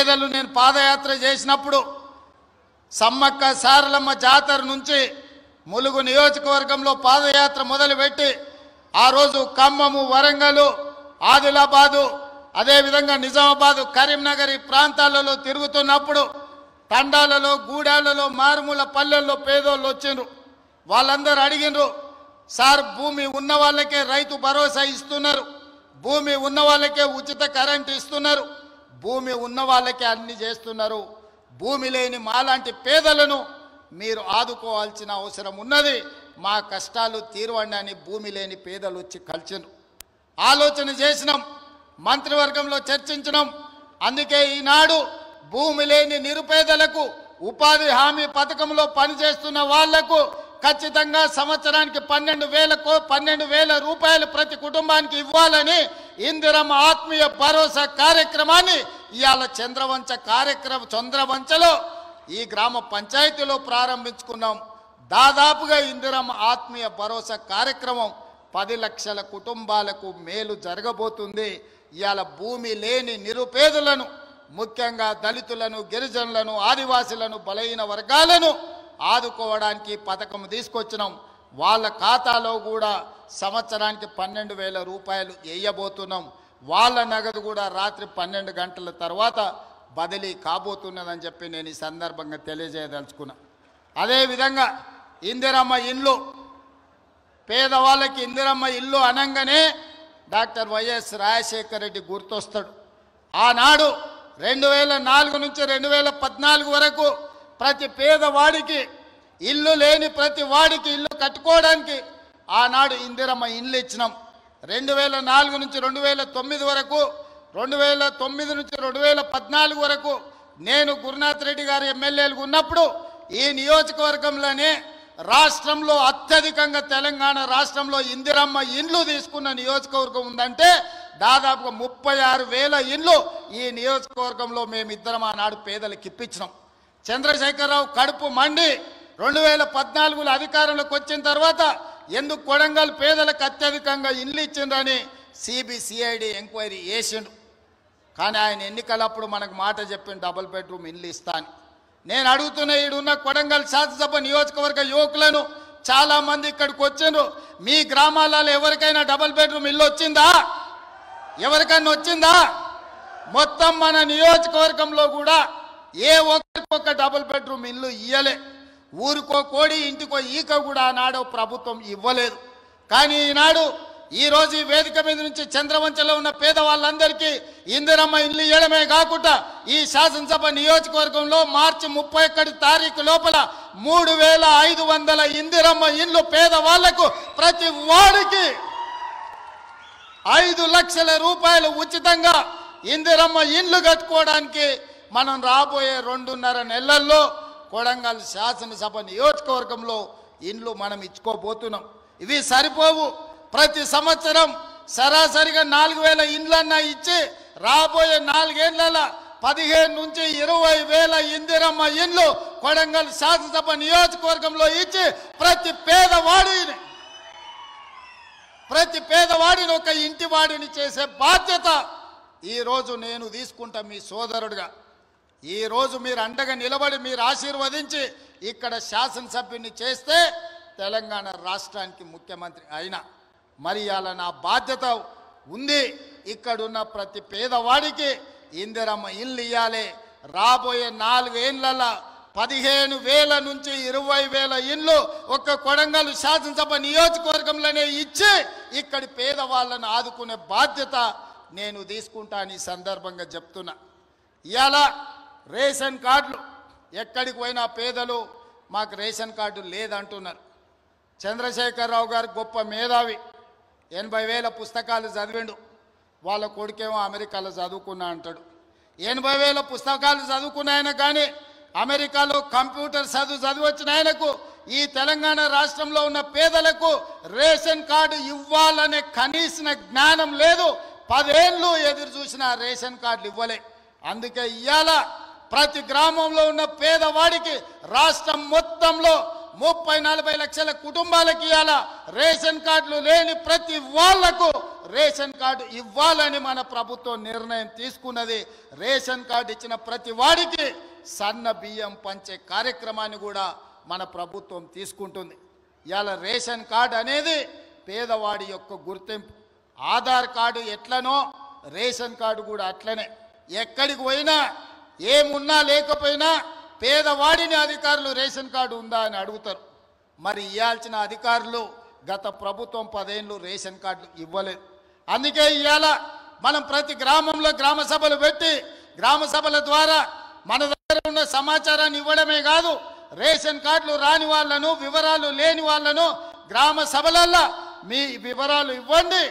పేదలు నేను పాదయాత్ర చేసినప్పుడు సమ్మక్క సారలమ్మ జాతర నుంచి ములుగు నియోజకవర్గంలో పాదయాత్ర మొదలుపెట్టి ఆ రోజు ఖమ్మము, వరంగల్, ఆదిలాబాదు, అదేవిధంగా నిజామాబాదు, కరీంనగర్ ఈ ప్రాంతాలలో తిరుగుతున్నప్పుడు తండాలలో, గూడాలలో, మారుమూల పల్లెల్లో పేదోళ్ళు వచ్చిండ్రు. వాళ్ళందరూ అడిగినరు, సార్ భూమి ఉన్న వాళ్ళకే రైతు భరోసా ఇస్తున్నారు, భూమి ఉన్న వాళ్ళకే ఉచిత కరెంటు ఇస్తున్నారు, భూమి ఉన్న వాళ్ళకే అన్ని చేస్తున్నారు, భూమి లేని మాలాంటి పేదలను మీరు ఆదుకోవాల్సిన అవసరం ఉన్నది, మా కష్టాలు తీరవండి అని భూమి లేని పేదలు వచ్చి కలిసినారు. ఆలోచన చేసినాం, మంత్రివర్గంలో చర్చించినాం. అందుకే ఈనాడు భూమి లేని నిరుపేదలకు ఉపాధి హామీ పథకంలో పనిచేస్తున్న వాళ్లకు ఖచ్చితంగా సంవత్సరానికి 12,000 రూపాయలు ప్రతి కుటుంబానికి ఇవ్వాలని ఇందిరమ్మ ఆత్మీయ భరోసా కార్యక్రమాన్ని ఇవాళ చంద్రవంచలో ఈ గ్రామ పంచాయతీలో ప్రారంభించుకున్నాం. దాదాపుగా ఇందిరమ్మ ఆత్మీయ భరోసా కార్యక్రమం 10 లక్షల కుటుంబాలకు మేలు జరగబోతుంది. ఇవాళ భూమి లేని నిరుపేదలను, ముఖ్యంగా దళితులను, గిరిజనులను, ఆదివాసులను, బలహీన వర్గాలను ఆదుకోవడానికి పథకం తీసుకొచ్చినాం. వాళ్ళ ఖాతాలో కూడా సంవత్సరానికి 12,000 రూపాయలు వేయబోతున్నాం. వాళ్ళ నగదు కూడా రాత్రి 12 గంటల తర్వాత బదిలీ కాబోతున్నదని చెప్పి నేను ఈ సందర్భంగా తెలియజేయదలుచుకున్నా. అదేవిధంగా ఇందిరమ్మ ఇల్లు, పేదవాళ్ళకి ఇందిరమ్మ ఇల్లు అనగానే డాక్టర్ వైఎస్ రాజశేఖర రెడ్డి గుర్తొస్తాడు. ఆనాడు 2004 నుంచి 2014 వరకు ప్రతి పేదవాడికి ఇల్లు లేని ప్రతి వాడికి ఇల్లు కట్టుకోవడానికి ఆనాడు ఇందిరమ్మ ఇల్లు ఇచ్చినాం. 2004 నుంచి 2009 వరకు, 2009 నుంచి 2014 వరకు నేను గురునాథ్ రెడ్డి గారు ఎమ్మెల్యేలుగా ఉన్నప్పుడు ఈ నియోజకవర్గంలోనే రాష్ట్రంలో అత్యధికంగా తెలంగాణ రాష్ట్రంలో ఇందిరమ్మ ఇండ్లు తీసుకున్న నియోజకవర్గం ఉందంటే దాదాపుగా 36,000 ఇండ్లు ఈ నియోజకవర్గంలో మేమిద్దరం ఆనాడు పేదలకు ఇప్పించినాం. చంద్రశేఖరరావు కడుపు మండి 2014లో అధికారంలోకి వచ్చిన తర్వాత ఎందుకు కొడంగల్ పేదలకు అత్యధికంగా ఇండ్లు ఇచ్చిండ్రని సిబిసిఐడి ఎంక్వైరీ చేసిండు. కానీ ఆయన ఎన్నికలప్పుడు మనకు మాట చెప్పిన డబుల్ బెడ్రూమ్ ఇండ్లు ఇస్తా అని. నేను అడుగుతున్న ఈడున్న కొడంగల్ శాసనసభ నియోజకవర్గ యువకులను చాలామంది ఇక్కడికి వచ్చిండ్రు. మీ గ్రామాలలో ఎవరికైనా డబుల్ బెడ్రూమ్ ఇల్లు వచ్చిందా? ఎవరికైనా వచ్చిందా? మొత్తం మన నియోజకవర్గంలో కూడా ఏ ఒక్కరికొక్క డబుల్ బెడ్రూమ్ ఇల్లు ఇయ్యలే. ఊరికో కోడి, ఇంటికో ఈక కూడా ఆనాడు ప్రభుత్వం ఇవ్వలేదు. కానీ ఈనాడు ఈరోజు ఈ వేదిక మీద నుంచి చంద్రవంచలో ఉన్న పేదవాళ్ళందరికీ ఇందిరమ్మ ఇల్లు ఇవ్వడమే కాకుండా ఈ శాసనసభ నియోజకవర్గంలో మార్చి 31 తారీఖు లోపల 3,500 ఇందిరమ్మ ఇల్లు పేదవాళ్లకు ప్రతి వాడికి 5 లక్షల రూపాయలు ఉచితంగా ఇందిరమ్మ ఇల్లు కట్టుకోవడానికి మనం రాబోయే 2.5 నెలల్లో కొడంగల్ శాసనసభ నియోజకవర్గంలో ఇండ్లు మనం ఇచ్చుకోబోతున్నాం. ఇవి సరిపోవు. ప్రతి సంవత్సరం సరాసరిగా 4,000 ఇండ్లన్నా ఇచ్చి రాబోయే 4 ఏళ్లలో 15 నుంచి 20,000 ఇందిరమ్మ ఇండ్లు కొడంగల్ శాసనసభ నియోజకవర్గంలో ఇచ్చి ప్రతి పేదవాడిని ఒక ఇంటి వాడిని చేసే బాధ్యత ఈరోజు నేను తీసుకుంటా మీ సోదరుడిగా. ఈరోజు మీరు అండగా నిలబడి మీరు ఆశీర్వదించి ఇక్కడ శాసనసభ్యుని చేస్తే తెలంగాణ రాష్ట్రానికి ముఖ్యమంత్రి అయినా మరి అలా నా బాధ్యత ఉంది. ఇక్కడున్న ప్రతి పేదవాడికి ఇందిరమ్మ ఇల్లు ఇవ్వాలి. రాబోయే 4 ఏళ్లలో 15,000 నుంచి 20,000 ఇండ్లు ఒక్క కొడంగల్ శాసనసభ నియోజకవర్గంలోనే ఇచ్చి ఇక్కడి పేదవాళ్ళను ఆదుకునే బాధ్యత నేను తీసుకుంటాను. ఈ సందర్భంగా చెప్తున్నా. ఇవాళ రేషన్ కార్డులు ఎక్కడికి పోయినా పేదలు మాకు రేషన్ కార్డు లేదంటున్నారు. చంద్రశేఖరరావు గారు గొప్ప మేధావి, 80,000 పుస్తకాలు చదివిండు. వాళ్ళ కొడుకేమో అమెరికాలో చదువుకున్నా అంటాడు. 80,000 పుస్తకాలు చదువుకున్న ఆయన కానీ అమెరికాలో కంప్యూటర్ చదివొచ్చిన ఆయనకు ఈ తెలంగాణ రాష్ట్రంలో ఉన్న పేదలకు రేషన్ కార్డు ఇవ్వాలనే కనీస జ్ఞానం లేదు. 10 ఏళ్ళు ఎదురు చూసిన రేషన్ కార్డులు ఇవ్వలే. అందుకే ఇవాళ ప్రతి గ్రామంలో ఉన్న పేదవాడికి రాష్ట్రం మొత్తంలో 30-40 లక్షల కుటుంబాలకు ఇవ్వాల రేషన్ కార్డులు లేని ప్రతి వాళ్లకు రేషన్ కార్డు ఇవ్వాలని మన ప్రభుత్వం నిర్ణయం తీసుకున్నది. రేషన్ కార్డు ఇచ్చిన ప్రతి వాడికి సన్న బియ్యం పంచే కార్యక్రమాన్ని కూడా మన ప్రభుత్వం తీసుకుంటుంది. ఇవాళ రేషన్ కార్డు అనేది పేదవాడి యొక్క గుర్తింపు. ఆధార్ కార్డు ఎట్లనో రేషన్ కార్డు కూడా అట్లనే. ఎక్కడికి పోయినా ఏమున్నా లేకపోయినా పేదవాడిని అధికారులు రేషన్ కార్డు ఉందా అని అడుగుతారు. మరి ఇవ్వాల్సిన అధికారులు గత ప్రభుత్వం 10 ఏళ్ళు రేషన్ కార్డులు ఇవ్వలేదు. అందుకే ఇవాళ మనం ప్రతి గ్రామంలో గ్రామ సభలు పెట్టి గ్రామ సభల ద్వారా మన దగ్గర ఉన్న సమాచారాన్ని ఇవ్వడమే కాదు, రేషన్ కార్డులు రాని వాళ్ళను వివరాలు లేని వాళ్ళను గ్రామ సభలల్లో మీ వివరాలు ఇవ్వండి,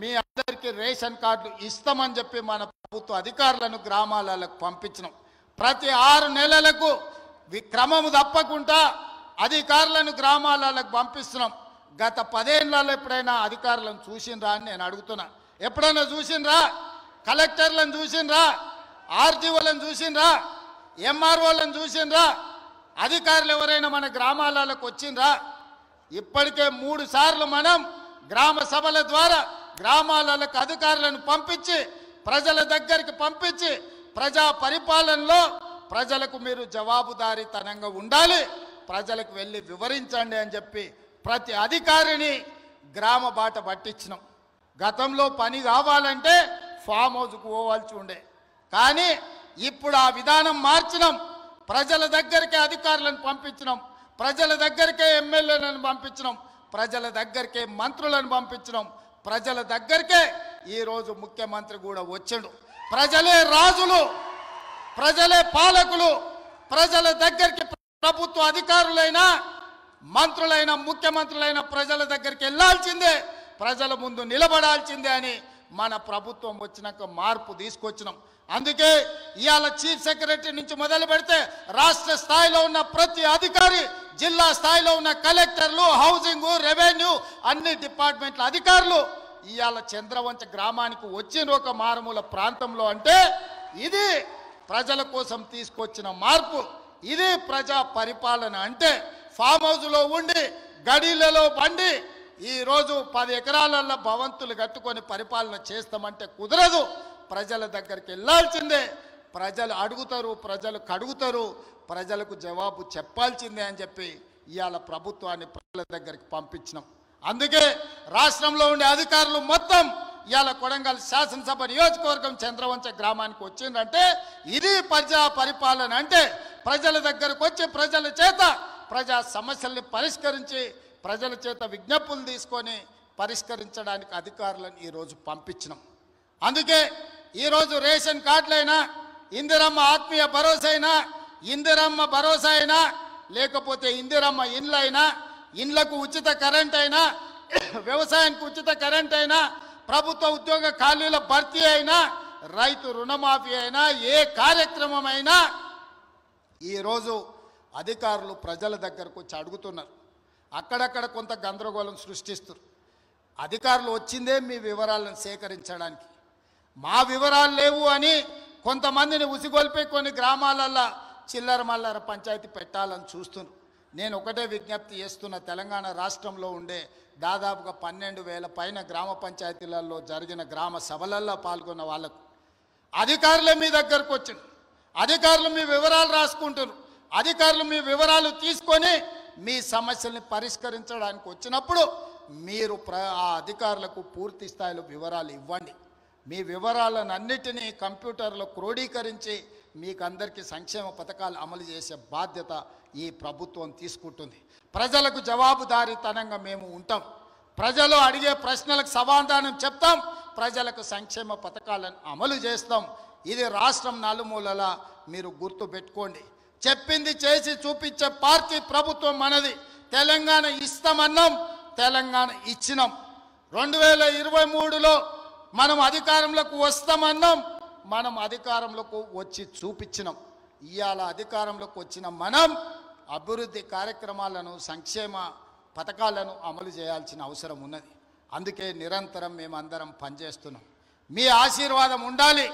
మీ అందరికీ రేషన్ కార్డులు ఇస్తామని చెప్పి మన ప్రభుత్వ అధికారులను గ్రామాలకు పంపించినాం. ప్రతి 6 నెలలకు క్రమము తప్పకుండా అధికారులను గ్రామాలకు పంపిస్తున్నాం. గత 10 ఏళ్లలో ఎప్పుడైనా అధికారులను చూసినరా అని నేను అడుగుతున్నా. ఎప్పుడైనా చూసినరా? కలెక్టర్లను చూసినరా? ఆర్డీఓలను చూసినరా? ఎంఆర్ఓలను చూసినరా? అధికారులు ఎవరైనా మన గ్రామాలకు వచ్చినరా? ఇప్పటికే 3 సార్లు మనం గ్రామ సభల ద్వారా గ్రామాలకు అధికారులను పంపించి ప్రజల దగ్గరికి పంపించి ప్రజా పరిపాలనలో ప్రజలకు మీరు జవాబుదారీతనంగా ఉండాలి, ప్రజలకు వెళ్ళి వివరించండి అని చెప్పి ప్రతి అధికారిని గ్రామ బాట పట్టించినాం. గతంలో పని కావాలంటే ఫామ్ హౌస్కు పోవాల్సి ఉండే, కానీ ఇప్పుడు ఆ విధానం మార్చినాం. ప్రజల దగ్గరికే అధికారులను పంపించినాం, ప్రజల దగ్గరికే ఎమ్మెల్యేలను పంపించినాం, ప్రజల దగ్గరికే మంత్రులను పంపించినాం, ప్రజల దగ్గరికే ఈరోజు ముఖ్యమంత్రి కూడా వచ్చాడు. ప్రజలే రాజులు, ప్రజలే పాలకులు. ప్రజల దగ్గరికి ప్రభుత్వ అధికారులైనా మంత్రులైన ముఖ్యమంత్రులైన ప్రజల దగ్గరికి వెళ్ళాల్సిందే, ప్రజల ముందు నిలబడాల్సిందే అని మన ప్రభుత్వం వచ్చినాక మార్పు తీసుకొచ్చినాం. అందుకే ఇవాళ చీఫ్ సెక్రటరీ నుంచి మొదలు పెడితే రాష్ట్ర స్థాయిలో ఉన్న ప్రతి అధికారి, జిల్లా స్థాయిలో ఉన్న కలెక్టర్లు, హౌసింగ్, రెవెన్యూ అన్ని డిపార్ట్మెంట్ల అధికారులు ఇవాళ చంద్రవంచ గ్రామానికి వచ్చిన ఒక మారుమూల ప్రాంతంలో అంటే ఇది ప్రజల కోసం తీసుకొచ్చిన మార్పు, ఇది ప్రజా పరిపాలన. అంటే ఫామ్ హౌస్లో ఉండి గడీలలో బండి ఈరోజు 10 ఎకరాలలో భవంతులు కట్టుకొని పరిపాలన చేస్తామంటే కుదరదు. ప్రజల దగ్గరికి వెళ్ళాల్సిందే, ప్రజలు అడుగుతారు, ప్రజలు కడుగుతారు, ప్రజలకు జవాబు చెప్పాల్సిందే అని చెప్పి ఇవాళ ప్రభుత్వాన్ని ప్రజల దగ్గరికి పంపించినాం. అందుకే రాష్ట్రంలో ఉండే అధికారులు మొత్తం ఇవాళ కొడంగల్ శాసనసభ నియోజకవర్గం చంద్రవంచ గ్రామానికి వచ్చిందంటే ఇది ప్రజా పరిపాలన. అంటే ప్రజల దగ్గరకు వచ్చి ప్రజల చేత ప్రజా సమస్యల్ని పరిష్కరించి ప్రజల చేత విజ్ఞప్తులు తీసుకొని పరిష్కరించడానికి అధికారులను ఈరోజు పంపించినాం. అందుకే ఈరోజు రేషన్ కార్డులైనా, ఇందిరమ్మ ఆత్మీయ భరోసా అయినా, ఇందిరమ్మ భరోసా అయినా, లేకపోతే ఇందిరమ్మ ఇండ్లైనా, ఇండ్లకు ఉచిత కరెంట్ అయినా, వ్యవసాయానికి ఉచిత కరెంట్ అయినా, ప్రభుత్వ ఉద్యోగ ఖాళీల భర్తీ అయినా, రైతు రుణమాఫీ అయినా, ఏ కార్యక్రమం అయినా ఈరోజు అధికారులు ప్రజల దగ్గరకు వచ్చి అడుగుతున్నారు. అక్కడక్కడ కొంత గందరగోళం సృష్టిస్తారు. అధికారులు వచ్చిందే మీ వివరాలను సేకరించడానికి, మా వివరాలు లేవు అని కొంతమందిని ఉసిగొల్పి కొన్ని గ్రామాలల్లో చిల్లర మల్లర పంచాయతీ పెట్టాలని చూస్తున్నారు. నేను ఒకటే విజ్ఞప్తి చేస్తున్న, తెలంగాణ రాష్ట్రంలో ఉండే దాదాపుగా 12,000 పైన గ్రామ పంచాయతీలలో జరిగిన గ్రామ సభలలో పాల్గొన్న వాళ్ళకు అధికారులే మీ దగ్గరకు వచ్చింది, అధికారులు మీ వివరాలు రాసుకుంటారు, అధికారులు మీ వివరాలు తీసుకొని మీ సమస్యల్ని పరిష్కరించడానికి వచ్చినప్పుడు మీరు ఆ అధికారులకు పూర్తి స్థాయిలో వివరాలు ఇవ్వండి. మీ వివరాలను అన్నిటినీ కంప్యూటర్లో క్రోడీకరించి మీకు అందరికీ సంక్షేమ పథకాలు అమలు చేసే బాధ్యత ఈ ప్రభుత్వం తీసుకుంటుంది. ప్రజలకు జవాబుదారీతనంగా మేము ఉంటాం, ప్రజలు అడిగే ప్రశ్నలకు సమాధానం చెప్తాం, ప్రజలకు సంక్షేమ పథకాలను అమలు చేస్తాం. ఇది రాష్ట్రం నలుమూలలా మీరు గుర్తు పెట్టుకోండి. చెప్పింది చేసి చూపించే పార్టీ ప్రభుత్వం మనది. తెలంగాణ ఇస్తామన్నాం, తెలంగాణ ఇచ్చినాం. 2023లో మనం అధికారంలోకి వస్తామన్నాం, మనం అధికారంలోకి వచ్చి చూపించినాం. ఇవాళ అధికారంలోకి వచ్చిన మనం అభివృద్ధి కార్యక్రమాలను, సంక్షేమ పథకాలను అమలు చేయాల్సిన అవసరం ఉన్నది. అందుకే నిరంతరం మేమందరం పనిచేస్తున్నాం. మీ ఆశీర్వాదం ఉండాలి.